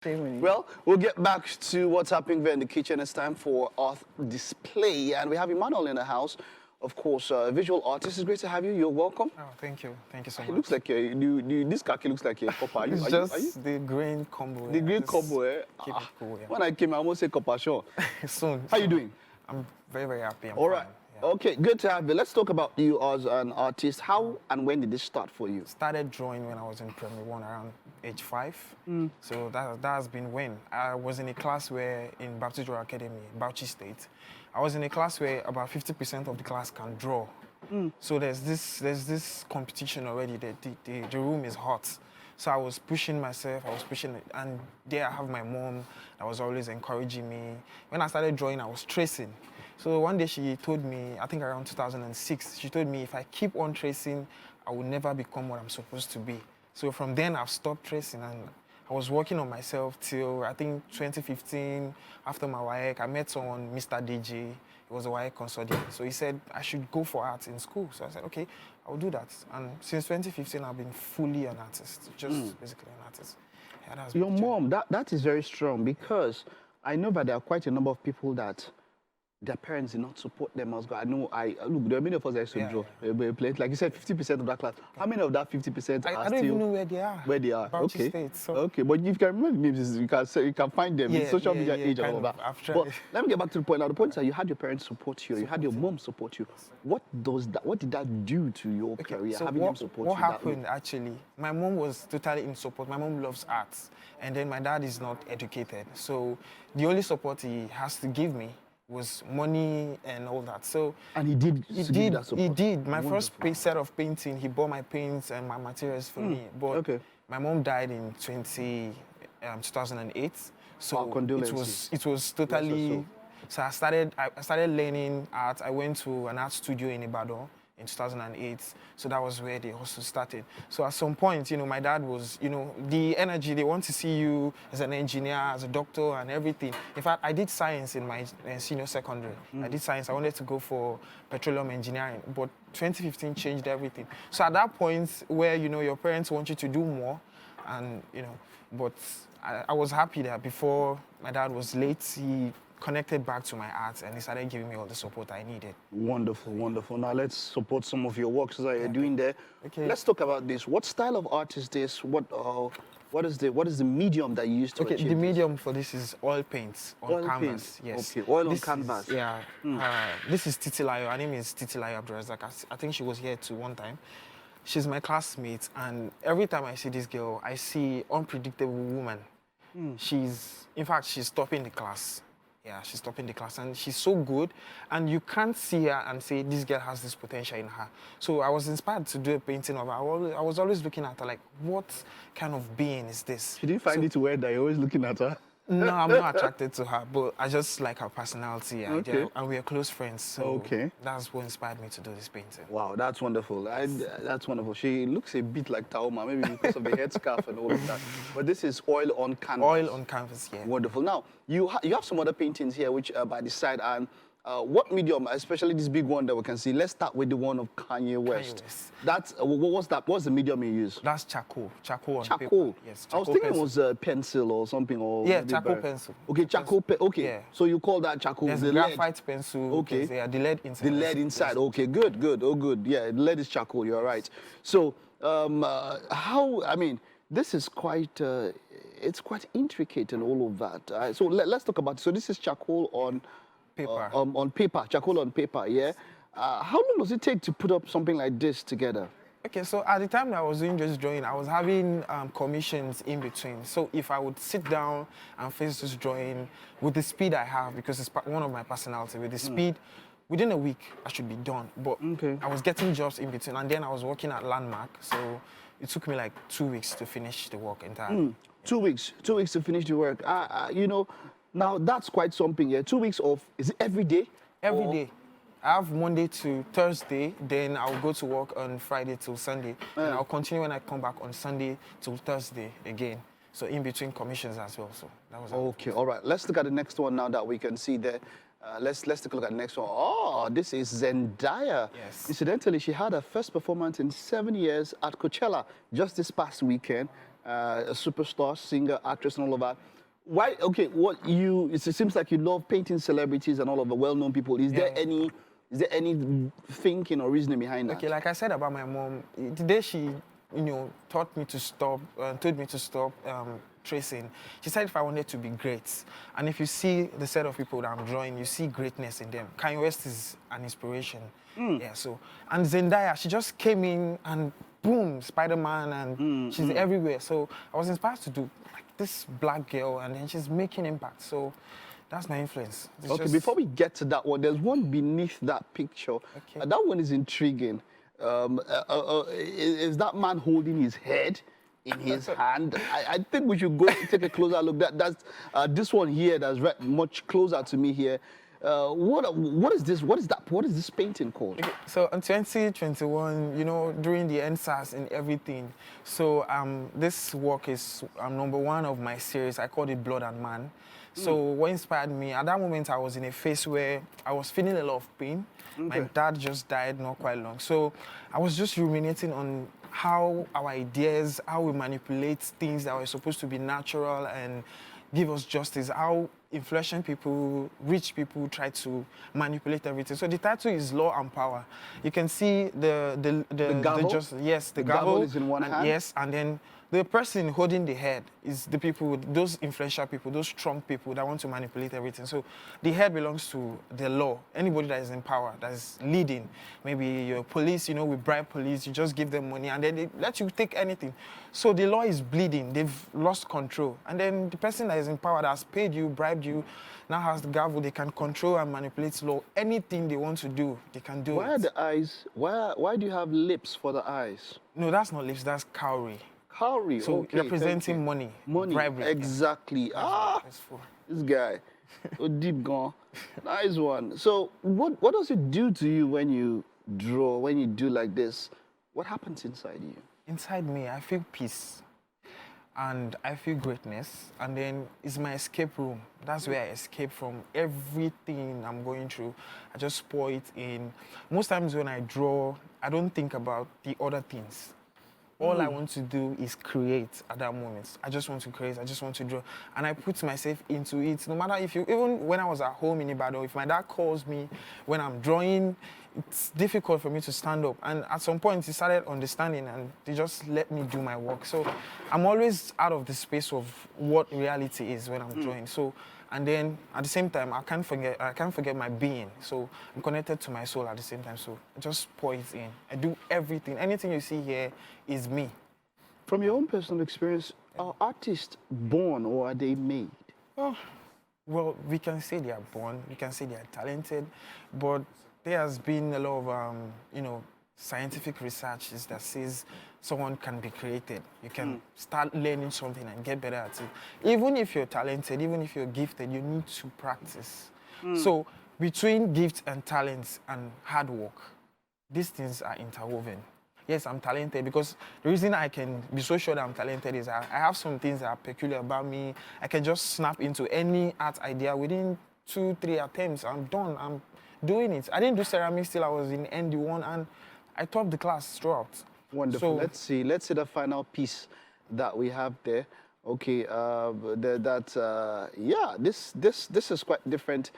Well, we'll get back to what's happening there in the kitchen. It's time for art display. And we have Emmanuel in the house. Of course, a visual artist. It's great to have you. You're welcome. Oh, thank you. Thank you so It much. looks like this khaki looks like a copper. It's just the green combo. The green combo, eh? Keep it cool, yeah. When I came, I almost said copper, sure. Soon. How you doing? I'm very, very happy. I'm All right. fine, yeah. Okay, good to have you. Let's talk about you as an artist. How and when did this start for you? Started drawing when I was in primary 1, around age 5. So that has been when. I was in a class where, in Baptist Royal Academy, Bauchi State, I was in a class where about 50% of the class can draw. So there's this competition already. The room is hot. So I was pushing myself, and there I have my mom that was always encouraging me. When I started drawing, I was tracing. So one day she told me, I think around 2006, she told me if I keep on tracing, I will never become what I'm supposed to be. So from then I've stopped tracing, and I was working on myself till I think 2015. After my WAEC, I met someone, Mr. DJ. He was a WAEC consultant. So he said I should go for art in school. So I said, okay, I'll do that. And since 2015, I've been fully an artist, just basically an artist. Yeah, that's Your mom, that is very strong, because I know that there are quite a number of people that their parents did not support them as God. I know, look, there are many of us that used to draw. Like you said, 50% of that class. How many of that 50% are I don't even know where they are. Where they are, Bauchi okay. State, so. Okay, but if you can remember the names, you can find them in social media age and all that. But let me get back to the point. Now, the point is that you had your parents support you, you had your mom support you. What did that do to your career, so having them support you? What happened, actually, my mom was totally in support. My mom loves arts, and then my dad is not educated. So the only support he has to give me was money and all that. So and he did that support. He did. My first set of painting, he bought my paints and my materials for me. But my mom died in 2008. So it was totally. So I started learning art. I went to an art studio in Ibadan in 2008. So that was where they also started. So at some point, my dad was, the energy, they want to see you as an engineer, as a doctor and everything. In fact, I did science in my senior secondary. I did science. I wanted to go for petroleum engineering, but 2015 changed everything. So at that point where, your parents want you to do more, and, but I was happy that before my dad was late, he connected back to my art, and he started giving me all the support I needed. Wonderful, wonderful. Now let's support some of your works that you're doing there. Okay. Let's talk about this. What style of art is this? What is the medium that you use to achieve the medium for this is oil paints on canvas. Yes. Okay, oil on canvas. This is Titilayo. Her name is Titilayo Abdurazak. I think she was here too one time. She's my classmate, and every time I see this girl, I see unpredictable woman. In fact, she's topping the class. Yeah, she's topping the class, and she's so good, and you can't see her and say, this girl has this potential in her. So I was inspired to do a painting of her. I was always looking at her like, what kind of being is this? She didn't find it weird that you're always looking at her? No, I'm not attracted to her, but I just like her personality, and we are close friends, so that's what inspired me to do this painting. Wow, that's wonderful. That's wonderful. She looks a bit like Taoma, maybe because of the headscarf and all of that. But this is oil on canvas. Oil on canvas, yeah. Wonderful. Now, you have some other paintings here, which are by the side, and what medium, especially this big one that we can see? Let's start with the one of Kanye West. That's what's that? What's the medium you use? That's charcoal. Charcoal on paper. Yes. I was thinking it was a pencil or something, or charcoal pencil. Okay, charcoal. Okay. Yeah. So you call that charcoal? There's the graphite pencil. Okay. The lead inside. The lead inside. Okay. Good. Oh, good. Yeah, the lead is charcoal. You're right. So this is quite. It's quite intricate and all of that. So let's talk about it. So this is charcoal on paper. On paper, charcoal on paper. Yeah. How long does it take to put up something like this together? Okay, so at the time that I was doing just drawing, I was having commissions in between. So if I would sit down and face this drawing with the speed I have, because it's one of my personality, with the speed, within a week I should be done. But I was getting jobs in between, and then I was working at Landmark, so it took me like 2 weeks to finish the work entirely. 2 weeks. 2 weeks to finish the work. Now that's quite something. Yeah, 2 weeks of, is it every day? Every day. I have Monday to Thursday, then I'll go to work on Friday till Sunday. And I'll continue when I come back on Sunday till Thursday again. So in between commissions as well. So that was okay. All right. Let's look at the next one now that we can see there. Let's take a look at the next one. Oh, this is Zendaya. Yes. Incidentally, she had her first performance in 7 years at Coachella just this past weekend. a superstar, singer, actress, and all of that. Why? Okay, it seems like you love painting celebrities and all of the well-known people. Is there any thinking or reasoning behind that? Okay, like I said about my mom, the day she, taught me to stop, told me to stop tracing, she said if I wanted to be great, and if you see the set of people that I'm drawing, you see greatness in them. Kanye West is an inspiration. Yeah, so, and Zendaya, she just came in and boom, Spider-Man, and she's everywhere. So I was inspired to do like this black girl, and then she's making impact. So that's my influence. Okay, before we get to that one, there's one beneath that picture. Okay. That one is intriguing. Is that man holding his head in his hand? I think we should go take a closer look. That's this one here that's much closer to me here. What is this? What is that? What is this painting called? Okay, so in 2021, during the NSAS and everything, so this work is number 1 of my series. I called it Blood and Man. So what inspired me, at that moment I was in a phase where I was feeling a lot of pain. Okay. My dad just died not quite long. So I was just ruminating on how our ideas, how we manipulate things that were supposed to be natural and give us justice, how influential people, rich people try to manipulate everything. So the title is Law and Power. You can see the gavel? The gavel is in one hand? Yes, and then the person holding the head is the people, those influential people, those strong people that want to manipulate everything. So the head belongs to the law. Anybody that is in power, that is leading. Maybe your police, we bribe police, you just give them money and then they let you take anything. So the law is bleeding, they've lost control. And then the person that is in power that has paid you, bribed you, now has the gavel, they can control and manipulate law. Anything they want to do, they can do it. Why are the eyes, why do you have lips for the eyes? No, that's not lips, that's cowrie. Cowrie, so okay, representing money. Bribery. Exactly. This guy. So deep gone. Nice one. So what does it do to you when you draw, when you do like this? What happens inside you? Inside me, I feel peace. And I feel greatness. And then it's my escape room. That's where I escape from everything I'm going through. I just pour it in. Most times when I draw, I don't think about the other things. All I want to do is create at that moment. I just want to create, I just want to draw. And I put myself into it. No matter even when I was at home in Ibadan, if my dad calls me when I'm drawing, it's difficult for me to stand up. And at some point, he started understanding and they just let me do my work. So I'm always out of the space of what reality is when I'm drawing. So, and then at the same time, I can't forget my being. So I'm connected to my soul at the same time. So I just pour it in. I do everything. Anything you see here is me. From your own personal experience, are artists born or are they made? Oh, well, we can say they are born. We can say they are talented. But there has been a lot of, scientific research that says someone can be created. You can start learning something and get better at it. Even if you're talented, even if you're gifted, you need to practice. So between gifts and talents and hard work, these things are interwoven. Yes, I'm talented because the reason I can be so sure that I'm talented is I have some things that are peculiar about me. I can just snap into any art idea within 2-3 attempts. I'm done. I'm doing it. I didn't do ceramics till I was in ND1 and I topped the class throughout. Wonderful. So, let's see the final piece that we have there. Okay, this is quite different.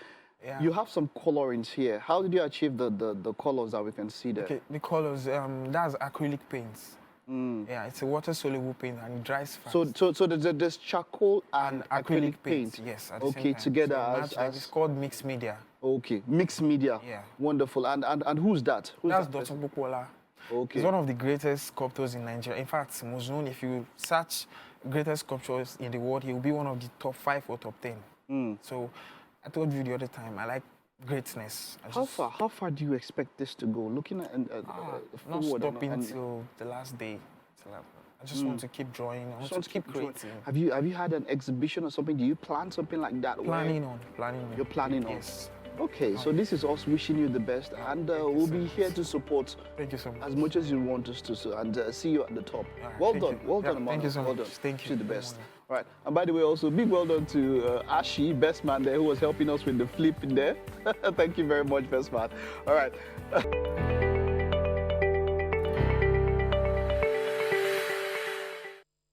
Yeah. You have some colorings here. How did you achieve the colors that we can see there? Okay, the colors, that's acrylic paints. Yeah, it's a water-soluble paint and it dries fast. So there's charcoal and acrylic paint. Yes, okay, together so it's called mixed media. Okay, mixed media. Yeah. Wonderful. And who's that? That's Dr. Bukola. Okay. He's one of the greatest sculptors in Nigeria. In fact, most known, if you search greatest sculptors in the world, he will be one of the top 5 or top 10. So I told you the other time, I like greatness. How far do you expect this to go? Looking at not stopping until the last day. I just want to keep drawing. I want to keep creating. Have you had an exhibition or something? Do you plan something like that? Planning on. You're planning on. Yes. Okay, so this is us wishing you the best, and we'll be here to support. Thank you so much. As much as you want us to, and see you at the top. Well done, Emmanuel. Thank you so much. Well done. Thank you. To the best. All right, and by the way, also big well done to Ashi, best man there, who was helping us with the flip in there. Thank you very much, best man. All right.